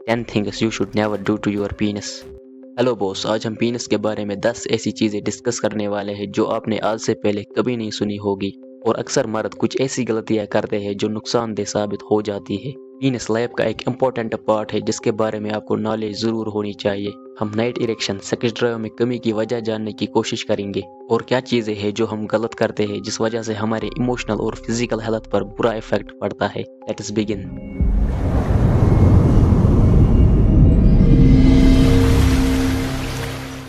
10 things you should never do to your penis. Hello boss, आज हम पीनस के बारे में 10 ऐसी चीज़ें डिस्कस करने वाले हैं जो आपने आज से पहले कभी नहीं सुनी होगी। और अक्सर मर्द कुछ ऐसी गलतियां करते हैं जो नुकसानदेह साबित हो जाती है। पीनस लाइफ का एक इम्पोर्टेंट पार्ट है जिसके बारे में आपको नॉलेज ज़रूर होनी चाहिए। हम नाइट इरेक्शन, सेक्स ड्राइव में कमी की वजह जानने की कोशिश करेंगे और क्या चीज़ें हैं जो हम गलत करते हैं जिस वजह से हमारे इमोशनल और फिजिकल हेल्थ पर बुरा इफेक्ट पड़ता है। Let's begin.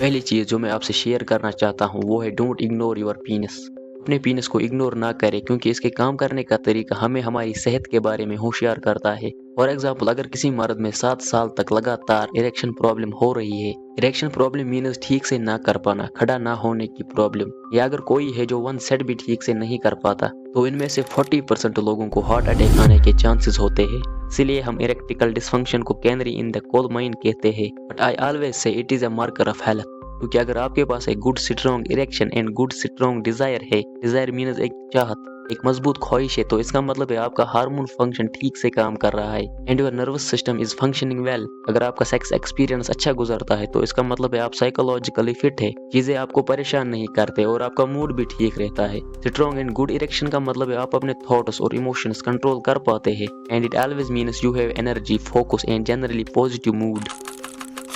पहली चीज़ जो मैं आपसे शेयर करना चाहता हूँ वो है डोंट इग्नोर योर पीनस। अपने पीनस को इग्नोर ना करें क्योंकि इसके काम करने का तरीका हमें हमारी सेहत के बारे में होशियार करता है। फॉर एग्जाम्पल, अगर किसी मर्द में 7 साल तक लगातार इरेक्शन प्रॉब्लम हो रही है, इरेक्शन प्रॉब्लम मीनस ठीक से ना कर पाना, खड़ा ना होने की प्रॉब्लम, या अगर कोई है जो वन सेट भी ठीक से नहीं कर पाता, तो इनमें से 40% लोगों को हार्ट अटैक आने के चांसेस होते हैं। इसीलिए हम इरेक्टिकल डिस्फंक्शन को canary in the coal mine कहते हैं, but I always say it is a marker of health. क्योंकि अगर आपके पास एक good strong erection and good strong desire है, डिजायर मीन्स एक चाहत, एक मजबूत ख्वाहिश है, तो इसका मतलब है आपका हार्मोन फंक्शन ठीक से काम कर रहा है and your nervous system is functioning well. अगर आपका सेक्स एक्सपीरियंस अच्छा गुजरता है तो इसका मतलब है आप साइकोलॉजिकली फिट है, चीजें आपको परेशान नहीं करते और आपका मूड भी ठीक रहता है। स्ट्रॉन्ग एंड गुड इरेक्शन का मतलब है आप अपने थॉट्स और इमोशंस कंट्रोल कर पाते हैं and it always means you have energy, focus and generally positive mood.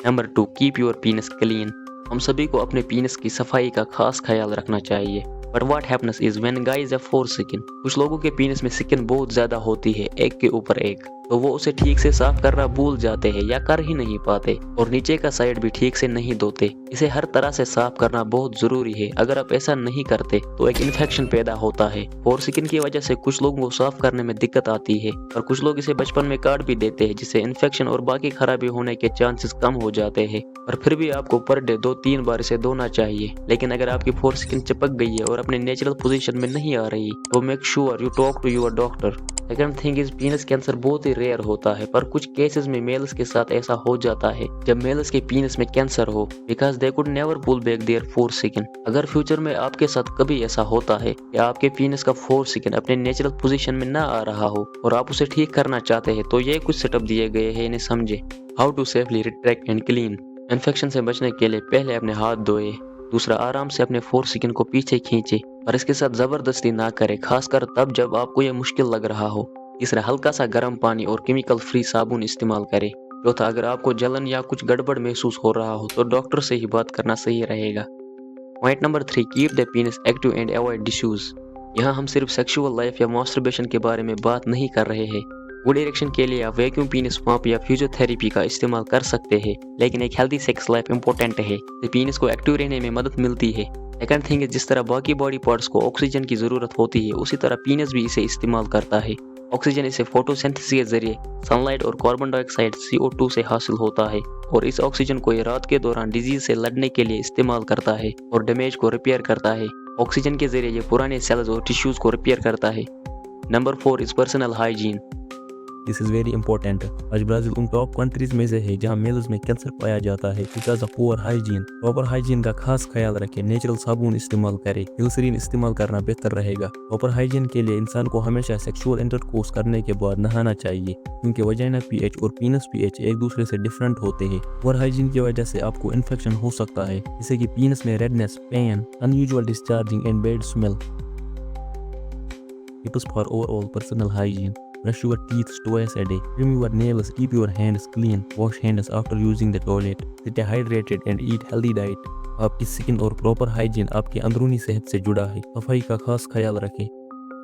Number 2, keep your पीनस clean. हम सभी को अपने पीनस की सफाई का खास ख्याल रखना चाहिए। But what happens is when guys have 4 skin. कुछ लोगों के पीनस में स्किन बहुत ज्यादा होती है, एक के ऊपर एक, तो वो उसे ठीक से साफ करना भूल जाते हैं या कर ही नहीं पाते, और नीचे का साइड भी ठीक से नहीं धोते। इसे हर तरह से साफ करना बहुत जरूरी है। अगर आप ऐसा नहीं करते तो एक इन्फेक्शन पैदा होता है और स्किन की वजह से कुछ लोगों को साफ करने में दिक्कत आती है, और कुछ लोग इसे बचपन में काट भी देते हैं जिससे इन्फेक्शन और बाकी खराबी होने के चांसेस कम हो जाते हैं। और फिर भी आपको पर डे 2-3 बार इसे धोना चाहिए। लेकिन अगर आपकी फोर स्किन चिपक गई है और अपने नेचुरल पोजीशन में नहीं आ रही तो make sure you talk to your doctor. Second thing is penis cancer बहुत ही रेयर होता है, पर कुछ केसेस में मेल्स के साथ ऐसा हो जाता है जब मेल्स के पीनस में कैंसर हो, because they could never pull back their foreskin. अगर फ्यूचर में आपके साथ कभी ऐसा होता है कि आपके पीनस का फोर स्किन अपने नेचुरल पोजीशन में ना आ रहा हो और आप उसे ठीक करना चाहते हैं, तो ये कुछ सेटअप दिए गए हैं, इन्हें समझे। How to safely retract and clean. Infection से बचने के लिए पहले अपने हाथ धोए। दूसरा, आराम से अपने फोर स्किन को पीछे खींचे और इसके साथ जबरदस्ती ना करें, खासकर तब जब आपको यह मुश्किल लग रहा हो। तीसरा, हल्का सा गर्म पानी और केमिकल फ्री साबुन इस्तेमाल करें। चौथा, अगर आपको जलन या कुछ गड़बड़ महसूस हो रहा हो तो डॉक्टर से ही बात करना सही रहेगा। Point number 3, keep the penis active and avoid disuse. यहाँ हम सिर्फ सेक्सुअल लाइफ या मास्टरबेशन के बारे में बात नहीं कर रहे हैं। गुड इरेक्शन के लिए आप वैक्यूम पीनस पंप या फिजियोथेरेपी का इस्तेमाल कर सकते हैं, लेकिन एक हेल्दी सेक्स लाइफ इंपॉर्टेंट है, तो पीनस को एक्टिव रहने में मदद मिलती है। सेकंड थिंग है, जिस तरह बाकी बॉडी पार्ट्स को ऑक्सीजन की जरूरत होती है उसी तरह पीनस भी इसे इस्तेमाल करता है। ऑक्सीजन इसे फोटोसिंथेसिस के जरिए सनलाइट और कार्बन डाइऑक्साइड CO2 से हासिल होता है, और इस ऑक्सीजन को ये रात के दौरान डिजीज से लड़ने के लिए इस्तेमाल करता है और डैमेज को रिपेयर करता है। ऑक्सीजन के जरिए ये पुराने सेल्स और टिश्यूज को रिपेयर करता है। Number 4 is personal hygiene. This is very important. आज ब्राज़ील उन टॉप कंट्रीज में से है जहां मेल्स में कैंसर पाया जाता है because of poor hygiene. Proper hygiene का खास ख्याल रखें, नेचुरल साबुन इस्तेमाल करें, ग्लिसरीन इस्तेमाल करना बेहतर रहेगा। प्रॉपर हाइजीन के लिए इंसान को हमेशा सेक्सुअल इंटरकोर्स करने के बाद नहाना चाहिए, क्योंकि वजाइना पीएच और पीनस पीएच एक दूसरे से डिफरेंट होते हैं। पुअर हाइजीन की वजह से आपको इन्फेक्शन हो सकता है, जैसे कि पीनस में redness, pain, unusual discharging and bad smell. Tips for overall personal hygiene: brush your teeth twice a day, trim your nails, keep your hands clean, wash hands after using the toilet, stay hydrated and eat healthy diet। आपकी skin और proper hygiene आपकी अंदरूनी सेहत से जुड़ा है, सफाई का खास ख्याल रखें।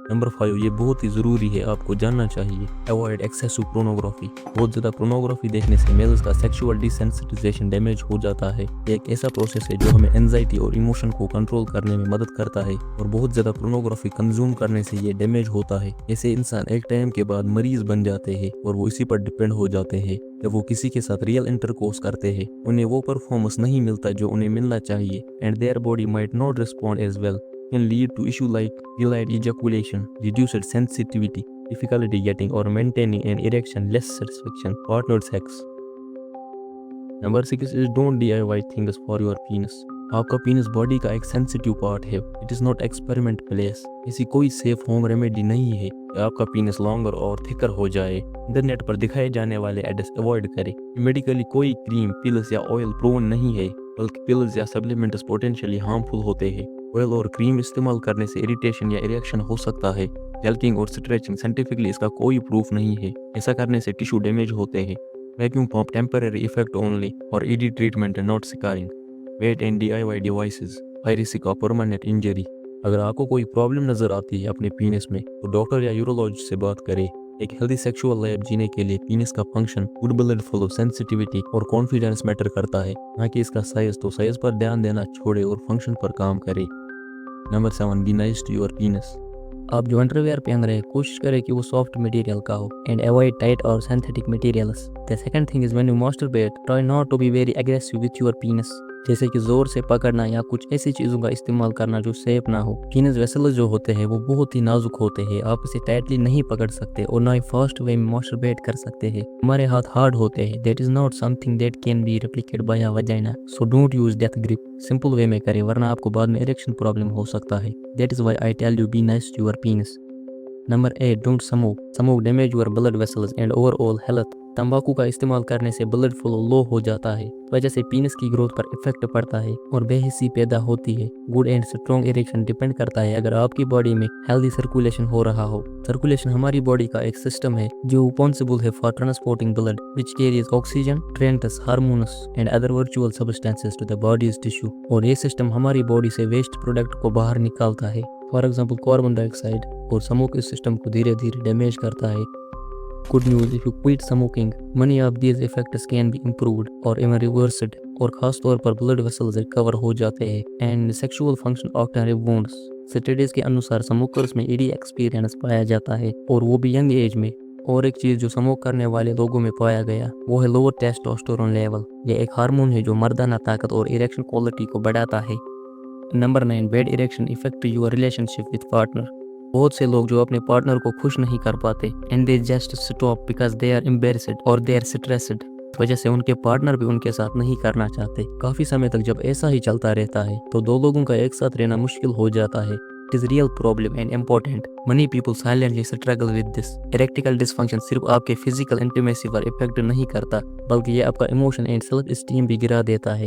नंबर 5, ये बहुत ही ज़रूरी है, आपको जानना चाहिए, अवॉइड एक्सेसिव पोर्नोग्राफी। बहुत ज़्यादा पोर्नोग्राफी देखने से मेल्स का सेक्सुअल डिसेंसिटाइजेशन डैमेज हो जाता है। ये एक ऐसा प्रोसेस है जो हमें एंजाइटी और इमोशन को कंट्रोल करने में मदद करता है, और बहुत ज़्यादा पोर्नोग्राफी कंज्यूम करने से ये डैमेज होता है। ऐसे इंसान एक टाइम के बाद मरीज बन जाते हैं और वो इसी पर डिपेंड हो जाते हैं। जब वो किसी के साथ रियल इंटरकोर्स करते हैं उन्हें वो परफॉर्मेंस नहीं मिलता जो उन्हें मिलना चाहिए, and their body might not respond as well. Can lead to issue like delayed ejaculation, reduced sensitivity, difficulty getting or maintaining an erection, less satisfaction, partnered sex. Number 6 is don't DIY things for your penis. آپ کا پینس body کا ایک sensitive part ہے. It is not experiment place. ایسی کوئی safe home remedy نہیں ہے کہ آپ کا پینس لانگر اور تھکر ہو جائے. انٹرنیٹ پر دکھائے جانے والے ایڈس اوائڈ کریں. میڈیکلی کوئی کریم، پلز یا آئل پروون نہیں ہے، بلکہ پلز یا سپلیمنٹس پوٹینشلی ہارمفل ہوتے ہیں. آئل اور کریم استعمال کرنے سے اریٹیشن یا ریئیکشن ہو سکتا ہے. جلکنگ اور اسٹریچنگ سائنٹیفکلی اس کا کوئی پروف نہیں ہے. ایسا کرنے سے ٹیشو ڈیمیج ہوتے ہیں. Vacuum pump temporary effect only اور ED treatment not scarring. Weight and DIY devices high risk of permanent injury. اگر آپ کو کوئی پرابلم نظر آتی ہے اپنے پینس میں تو ڈاکٹر یا یورولوجسٹ سے بات کریں. ایک ہیلدی سیکشول لائف جینے کے لیے پینس کا function, good blood flow, sensitivity اور کانفیڈنس میٹر کرتا ہے، نہ کہ اس کا سائز. تو سائز پر دھیان دینا چھوڑے اور فنکشن پر کام کرے. Number 7، be nice to your penis. آپ جو انڈر ویئر پہن رہے ہیں کوشش کریں کہ وہ سافٹ مٹیریل کا ہو اینڈ اوائڈ ٹائٹ اور synthetic materials. The second thing is when you masturbate, try not to be very aggressive with your penis. جیسے کہ زور سے پکڑنا یا کچھ ایسی چیزوں کا استعمال کرنا جو سیف نہ ہو. پینس ویسلز جو ہوتے ہیں وہ بہت ہی نازک ہوتے ہیں. آپ اسے ٹائٹلی نہیں پکڑ سکتے اور نہ ہی فاسٹ وے میں ماسٹربیٹ کر سکتے ہیں. ہمارے ہاتھ ہارڈ ہوتے ہیں. That is not something that can be replicated by a vagina. So don't use death grip. Simple way میں کریں ورنہ آپ کو بعد میں اریکشن پرابلم ہو سکتا ہے. That is why I tell you be nice to your penis. Number 8, don't smoke. Smoke damage your blood vessels and overall health. تمباکو کا استعمال کرنے سے بلڈ فلو لو ہو جاتا ہے، وجہ سے پینس کی گروتھ پر افیکٹ پڑتا ہے اور بے حسی پیدا ہوتی ہے. Good and strong erection depend کرتا ہے اگر آپ کی باڈی میں ہیلدی سرکولیشن ہو رہا ہو. سرکولیشن ہماری باڈی کا ایک سسٹم ہے جو ریسپانسبل ہے for transporting blood which carries oxygen, nutrients, hormones and other virtual substances to the body's tissue. اور یہ سسٹم ہماری باڈی سے ویسٹ پروڈکٹ کو باہر نکالتا ہے. For example carbon dye oxide اور اسموک اس سسٹم کو دھیرے دھیرے ڈیمیج کرتا ہے. Good news, if you quit smoking, many of these effects can be improved or even reversed. اور خاص طور پر بلڈ ویسلز ریکور ہو جاتے ہیں and sexual function often rebounds. Studies کے انوسار سموکرز میں ED ایکسپیرینس پایا جاتا ہے اور وہ بھی ینگ ایج میں. اور ایک چیز جو سموک کرنے والے لوگوں میں پایا گیا وہ ہے لوور ٹیسٹوسٹیرون لیول. یہ ایک ہارمون ہے جو مردانہ طاقت اور اریکشن کوالٹی کو بڑھاتا ہے. Number 9، bad erection affect your relationship with partner. بہت سے لوگ جو اپنے پارٹنر کو خوش نہیں کر پاتے and they just stop because they are embarrassed اور دے آر اسٹریسڈ. وجہ سے ان کے پارٹنر بھی ان کے ساتھ نہیں کرنا چاہتے. کافی سمے تک جب ایسا ہی چلتا رہتا ہے تو دو لوگوں کا ایک ساتھ رہنا مشکل ہو جاتا ہے. It is real problem and important. Many people silently struggle with this. Erectile dysfunction صرف آپ کے فزیکل انٹیمیسی پر افیکٹ نہیں کرتا بلکہ یہ آپ کا ایموشن اینڈ سیلف اسٹیم بھی گرا دیتا ہے.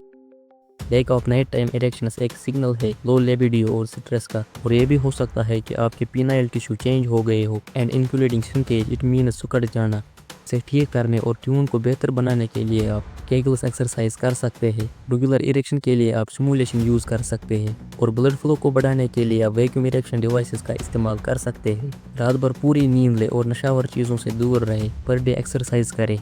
لیک آف نائٹ ٹائم اریکشنس ایک سگنل ہے لو لیبیڈیو اور سٹریس کا، اور یہ بھی ہو سکتا ہے کہ آپ کے پینائل ٹیشو چینج ہو گئے ہو اینڈ انکلوڈنگ سنکیج. اٹ مینس سکڑ جانا. اسے ٹھیک کرنے اور ٹیون کو بہتر بنانے کے لیے آپ کیگلس ایکسرسائز کر سکتے ہیں. ریگولر اریکشن کے لیے آپ سمولیشن یوز کر سکتے ہیں اور بلڈ فلو کو بڑھانے کے لیے آپ ویکیوم اریکشن ڈیوائسز کا استعمال کر سکتے ہیں. رات بھر پوری نیند لے اور نشاور چیزوں سے دور رہے. پر ڈے ایکسرسائز کریں.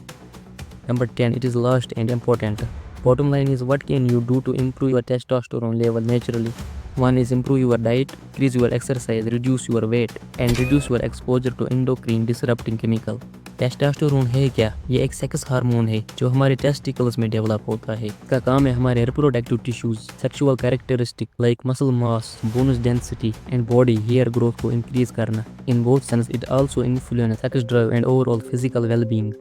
Number 10, it is last and important. Bottom line is what can you do to improve your testosterone level naturally? One is improve your diet, increase your exercise, reduce your weight and reduce your exposure to endocrine disrupting chemical. ٹیسٹاسٹورون ہے کیا؟ یہ ایک sex hormone ہے جو ہمارے ٹیسٹیکلز میں develop ہوتا ہے. اس کا کام ہے ہمارے reproductive tissues, sexual characteristic like muscle mass, bones density and body hair growth کو انکریز کرنا. In both sense it also influence sex drive and overall physical well being.